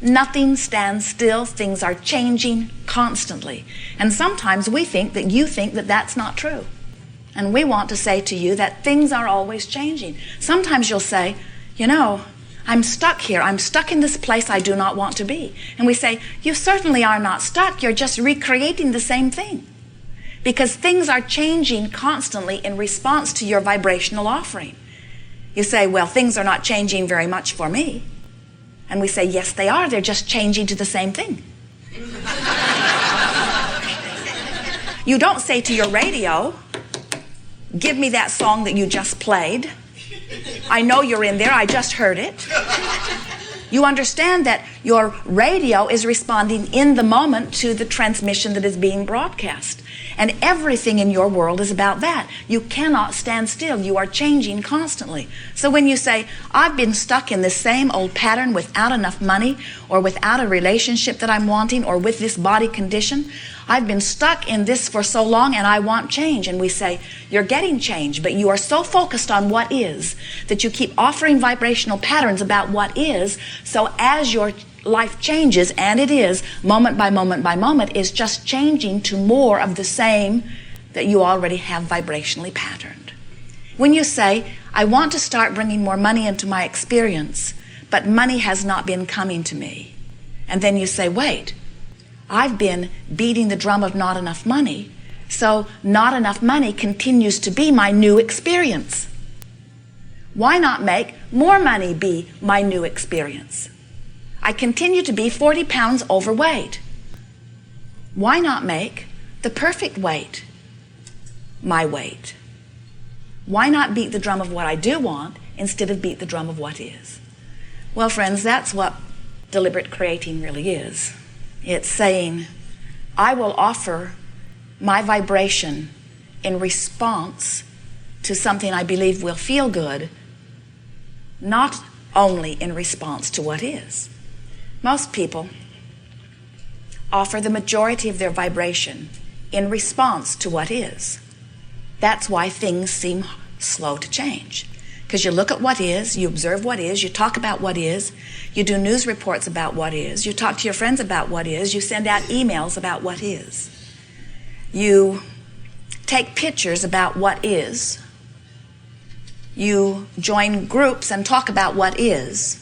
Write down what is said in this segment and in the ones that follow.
Nothing stands still. Things are changing constantly. And sometimes we think that you think that that's not true. And we want to say to you that things are always changing. Sometimes you'll say, you know, I'm stuck here. I'm stuck in this place I do not want to be. And we say, you certainly are not stuck. You're just recreating the same thing. Because things are changing constantly in response to your vibrational offering. You say, well, things are not changing very much for me. And we say, yes, they are. They're just changing to the same thing. You don't say to your radio, give me that song that you just played. I know you're in there. I just heard it. You understand that your radio is responding in the moment to the transmission that is being broadcast. And everything in your world is about that. You cannot stand still. You are changing constantly. So when you say, I've been stuck in the same old pattern without enough money, or without a relationship that I'm wanting, or with this body condition, I've been stuck in this for so long and I want change. And we say, you're getting change, but you are so focused on what is that you keep offering vibrational patterns about what is. So as your life changes, and it is, moment by moment by moment, is just changing to more of the same that you already have vibrationally patterned. When you say, I want to start bringing more money into my experience, but money has not been coming to me. And then you say, wait, I've been beating the drum of not enough money, so not enough money continues to be my new experience. Why not make more money be my new experience? I continue to be 40 pounds overweight. Why not make the perfect weight my weight? Why not beat the drum of what I do want instead of beat the drum of what is? Well, friends, that's what deliberate creating really is. It's saying, I will offer my vibration in response to something I believe will feel good, not only in response to what is. Most people offer the majority of their vibration in response to what is. That's why things seem slow to change. Because you look at what is, you observe what is, you talk about what is, you do news reports about what is, you talk to your friends about what is, you send out emails about what is. You take pictures about what is. You join groups and talk about what is.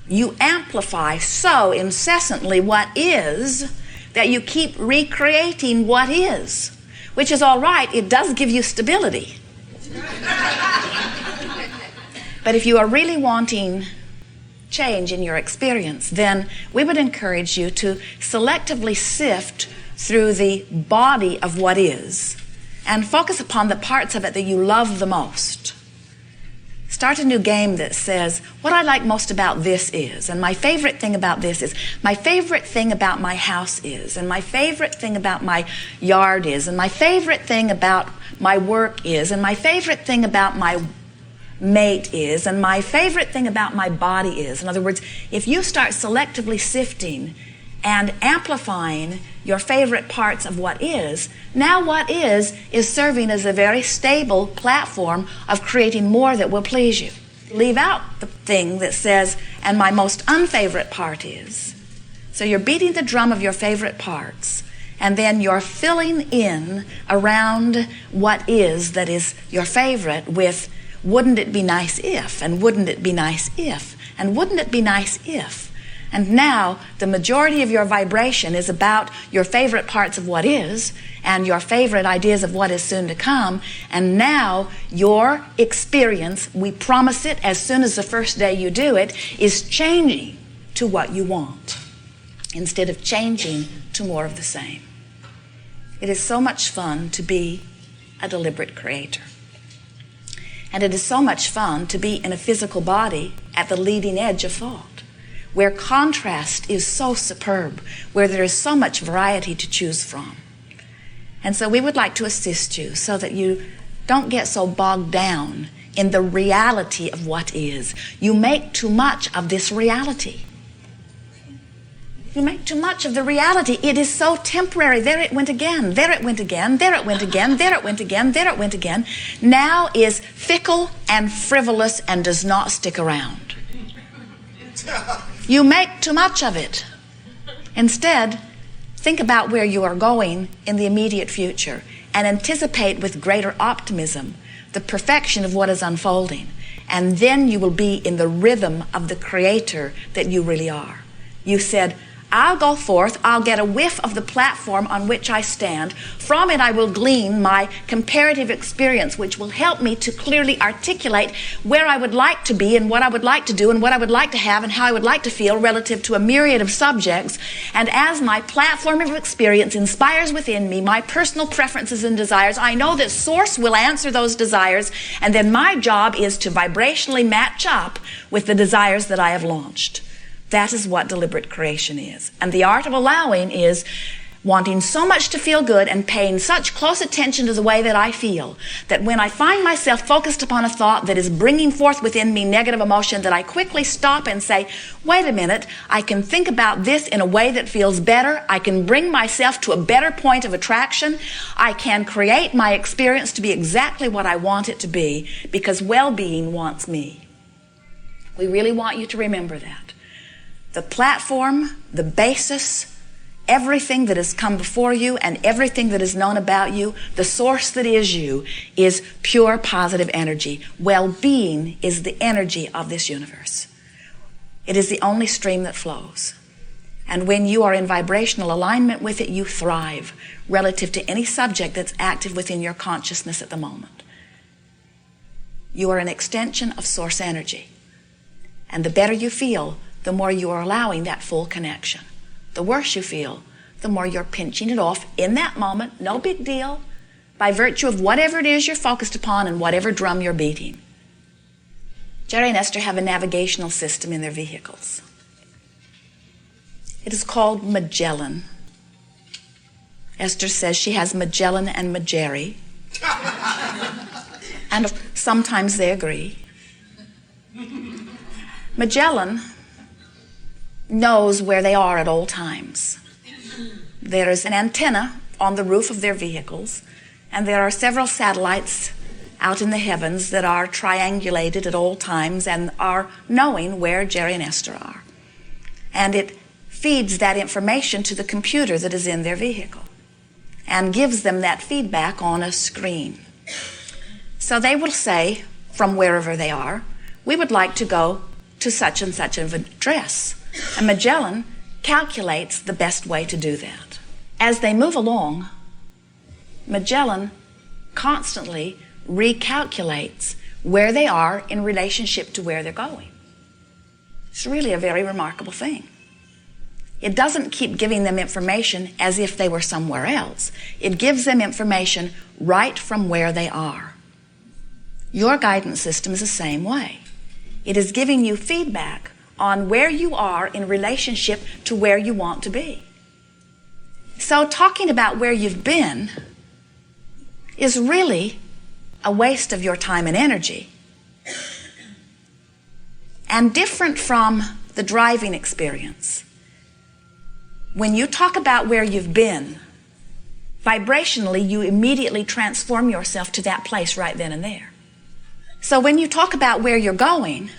You amplify so incessantly what is that you keep recreating what is, which is all right. It does give you stability. But if you are really wanting change in your experience, then we would encourage you to selectively sift through the body of what is and focus upon the parts of it that you love the most. Start a new game that says, what I like most about this is, and my favorite thing about this is, my favorite thing about my house is, and my favorite thing about my yard is, and my favorite thing about my work is, and my favorite thing about my mate is, and my favorite thing about my body is. In other words, if you start selectively sifting and amplifying your favorite parts of what is, now what is serving as a very stable platform of creating more that will please you. Leave out the thing that says, and my most unfavorite part is. So you're beating the drum of your favorite parts, and then you're filling in around what is that is your favorite with, wouldn't it be nice if, and wouldn't it be nice if, and wouldn't it be nice if. And now the majority of your vibration is about your favorite parts of what is and your favorite ideas of what is soon to come. And now your experience, we promise it as soon as the first day you do it, is changing to what you want instead of changing to more of the same. It is so much fun to be a deliberate creator. And it is so much fun to be in a physical body at the leading edge of thought, where contrast is so superb, where there is so much variety to choose from. And so we would like to assist you so that you don't get so bogged down in the reality of what is. You make too much of this reality. You make too much of the reality. It is so temporary. There it went again. There it went again. There it went again. There it went again. There it went again. Now is fickle and frivolous and does not stick around. You make too much of it. Instead, think about where you are going in the immediate future and anticipate with greater optimism the perfection of what is unfolding. And then you will be in the rhythm of the Creator that you really are. You said, I'll go forth, I'll get a whiff of the platform on which I stand. From it I will glean my comparative experience, which will help me to clearly articulate where I would like to be and what I would like to do and what I would like to have and how I would like to feel relative to a myriad of subjects. And as my platform of experience inspires within me my personal preferences and desires, I know that Source will answer those desires, and then my job is to vibrationally match up with the desires that I have launched. That is what deliberate creation is. And the art of allowing is wanting so much to feel good and paying such close attention to the way that I feel that when I find myself focused upon a thought that is bringing forth within me negative emotion, that I quickly stop and say, wait a minute, I can think about this in a way that feels better. I can bring myself to a better point of attraction. I can create my experience to be exactly what I want it to be, because well-being wants me. We really want you to remember that. The platform, the basis, everything that has come before you and everything that is known about you, the source that is you, is pure positive energy. Well-being is the energy of this universe. It is the only stream that flows. And when you are in vibrational alignment with it, you thrive relative to any subject that's active within your consciousness at the moment. You are an extension of source energy. And the better you feel, the more you are allowing that full connection. The worse you feel, the more you're pinching it off in that moment, no big deal, by virtue of whatever it is you're focused upon and whatever drum you're beating. Jerry and Esther have a navigational system in their vehicles. It is called Magellan. Esther says she has Magellan and Majeri. And sometimes they agree. Magellan knows where they are at all times. There is an antenna on the roof of their vehicles, and there are several satellites out in the heavens that are triangulated at all times and are knowing where Jerry and Esther are. And it feeds that information to the computer that is in their vehicle and gives them that feedback on a screen. So they will say, from wherever they are, we would like to go to such and such an address. And Magellan calculates the best way to do that. As they move along, Magellan constantly recalculates where they are in relationship to where they're going. It's really a very remarkable thing. It doesn't keep giving them information as if they were somewhere else. It gives them information right from where they are. Your guidance system is the same way. It is giving you feedback on where you are in relationship to where you want to be. So talking about where you've been is really a waste of your time and energy, and different from the driving experience. When you talk about where you've been, vibrationally you immediately transform yourself to that place right then and there. So when you talk about where you're going,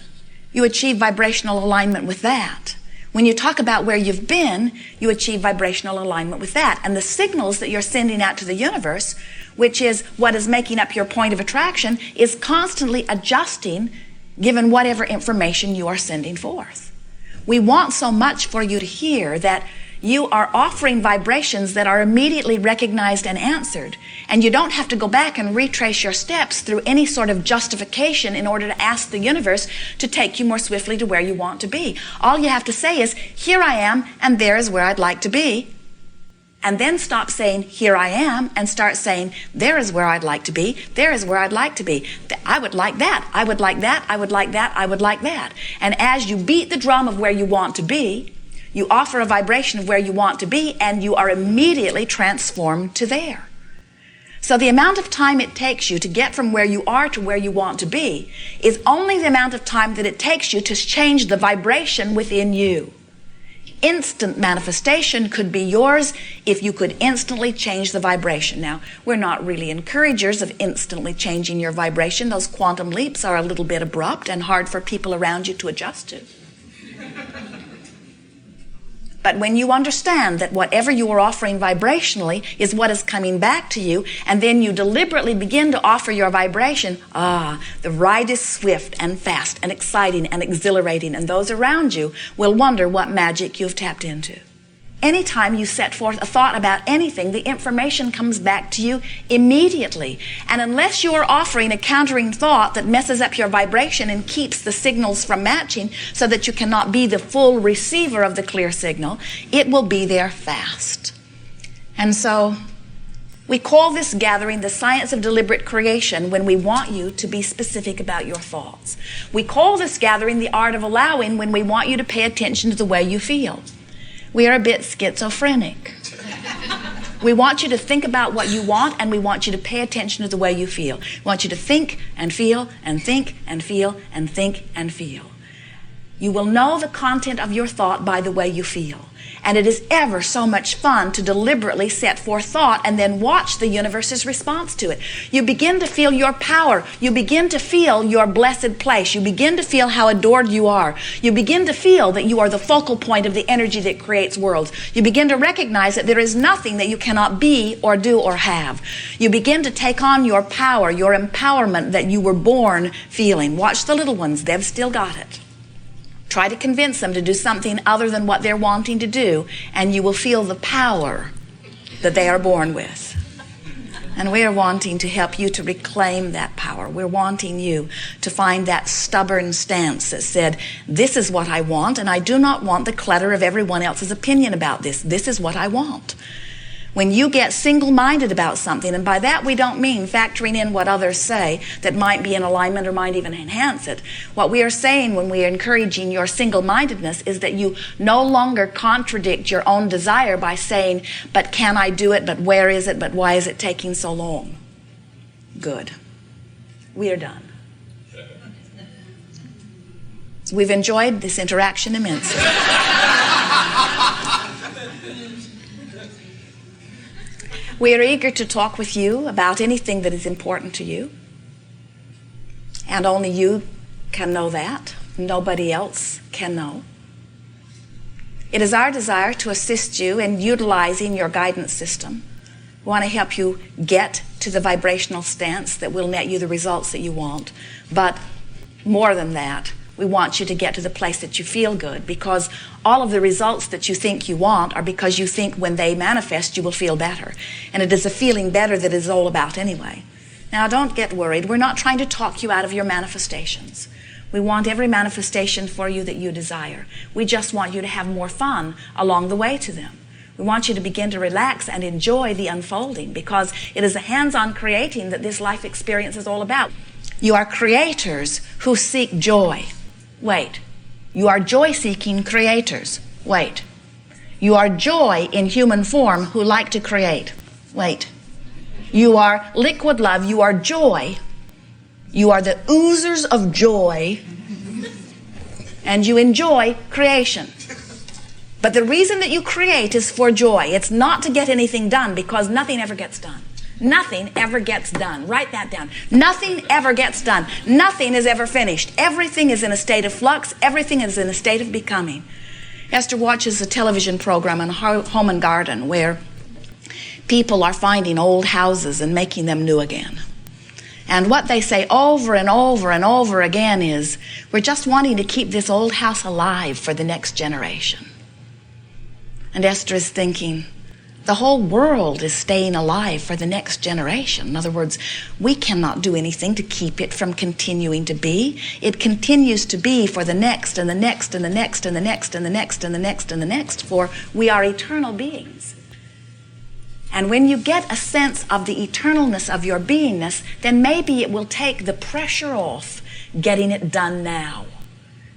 you achieve vibrational alignment with that. When you talk about where you've been, you achieve vibrational alignment with that. And the signals that you're sending out to the universe, which is what is making up your point of attraction, is constantly adjusting given whatever information you are sending forth. We want so much for you to hear that you are offering vibrations that are immediately recognized and answered, and you don't have to go back and retrace your steps through any sort of justification in order to ask the universe to take you more swiftly to where you want to be. All you have to say is, here I am, and there is where I'd like to be. And then stop saying, here I am, and start saying, there is where I'd like to be, there is where I'd like to be. I would like that, I would like that, I would like that, I would like that. And as you beat the drum of where you want to be, you offer a vibration of where you want to be, and you are immediately transformed to there. So the amount of time it takes you to get from where you are to where you want to be is only the amount of time that it takes you to change the vibration within you. Instant manifestation could be yours if you could instantly change the vibration. Now, we're not really encouragers of instantly changing your vibration. Those quantum leaps are a little bit abrupt and hard for people around you to adjust to. But when you understand that whatever you are offering vibrationally is what is coming back to you, and then you deliberately begin to offer your vibration, the ride is swift and fast and exciting and exhilarating, and those around you will wonder what magic you've tapped into. Anytime you set forth a thought about anything, the information comes back to you immediately. And unless you are offering a countering thought that messes up your vibration and keeps the signals from matching so that you cannot be the full receiver of the clear signal, it will be there fast. And so we call this gathering the science of deliberate creation when we want you to be specific about your thoughts. We call this gathering the art of allowing when we want you to pay attention to the way you feel. We are a bit schizophrenic. We want you to think about what you want, and we want you to pay attention to the way you feel. We want you to think and feel and think and feel and think and feel. You will know the content of your thought by the way you feel. And it is ever so much fun to deliberately set forth thought and then watch the universe's response to it. You begin to feel your power. You begin to feel your blessed place. You begin to feel how adored you are. You begin to feel that you are the focal point of the energy that creates worlds. You begin to recognize that there is nothing that you cannot be or do or have. You begin to take on your power, your empowerment that you were born feeling. Watch the little ones. They've still got it. Try to convince them to do something other than what they're wanting to do, and you will feel the power that they are born with. And we are wanting to help you to reclaim that power. We're wanting you to find that stubborn stance that said, this is what I want, and I do not want the clutter of everyone else's opinion about this. This is what I want. When you get single-minded about something, and by that we don't mean factoring in what others say that might be in alignment or might even enhance it. What we are saying when we are encouraging your single-mindedness is that you no longer contradict your own desire by saying, but can I do it, but where is it, but why is it taking so long? Good. We are done. We've enjoyed this interaction immensely. We are eager to talk with you about anything that is important to you. And only you can know that. Nobody else can know. It is our desire to assist you in utilizing your guidance system. We want to help you get to the vibrational stance that will net you the results that you want. But more than that, we want you to get to the place that you feel good, because all of the results that you think you want are because you think when they manifest you will feel better. And it is a feeling better that it is all about anyway. Now don't get worried. We're not trying to talk you out of your manifestations. We want every manifestation for you that you desire. We just want you to have more fun along the way to them. We want you to begin to relax and enjoy the unfolding, because it is a hands-on creating that this life experience is all about. You are creators who seek joy. Wait. You are joy-seeking creators. Wait. You are joy in human form who like to create. Wait. You are liquid love. You are joy. You are the oozers of joy. And you enjoy creation. But the reason that you create is for joy. It's not to get anything done, because nothing ever gets done. Nothing ever gets done. Write that down. Nothing ever gets done. Nothing is ever finished. Everything is in a state of flux. Everything is in a state of becoming. Esther watches a television program on Home and Garden where people are finding old houses and making them new again. And what they say over and over and over again is, we're just wanting to keep this old house alive for the next generation. And Esther is thinking, the whole world is staying alive for the next generation. In other words, we cannot do anything to keep it from continuing to be. It continues to be for the next and the next and the next and the next and the next and the next and the next, for we are eternal beings. And when you get a sense of the eternalness of your beingness, then maybe it will take the pressure off getting it done now,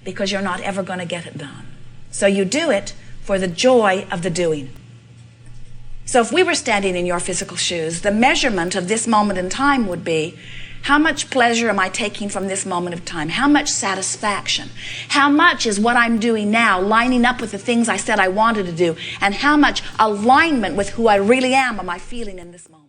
because you're not ever going to get it done. So you do it for the joy of the doing. So if we were standing in your physical shoes, the measurement of this moment in time would be, how much pleasure am I taking from this moment of time? How much satisfaction? How much is what I'm doing now lining up with the things I said I wanted to do? And how much alignment with who I really am I feeling in this moment?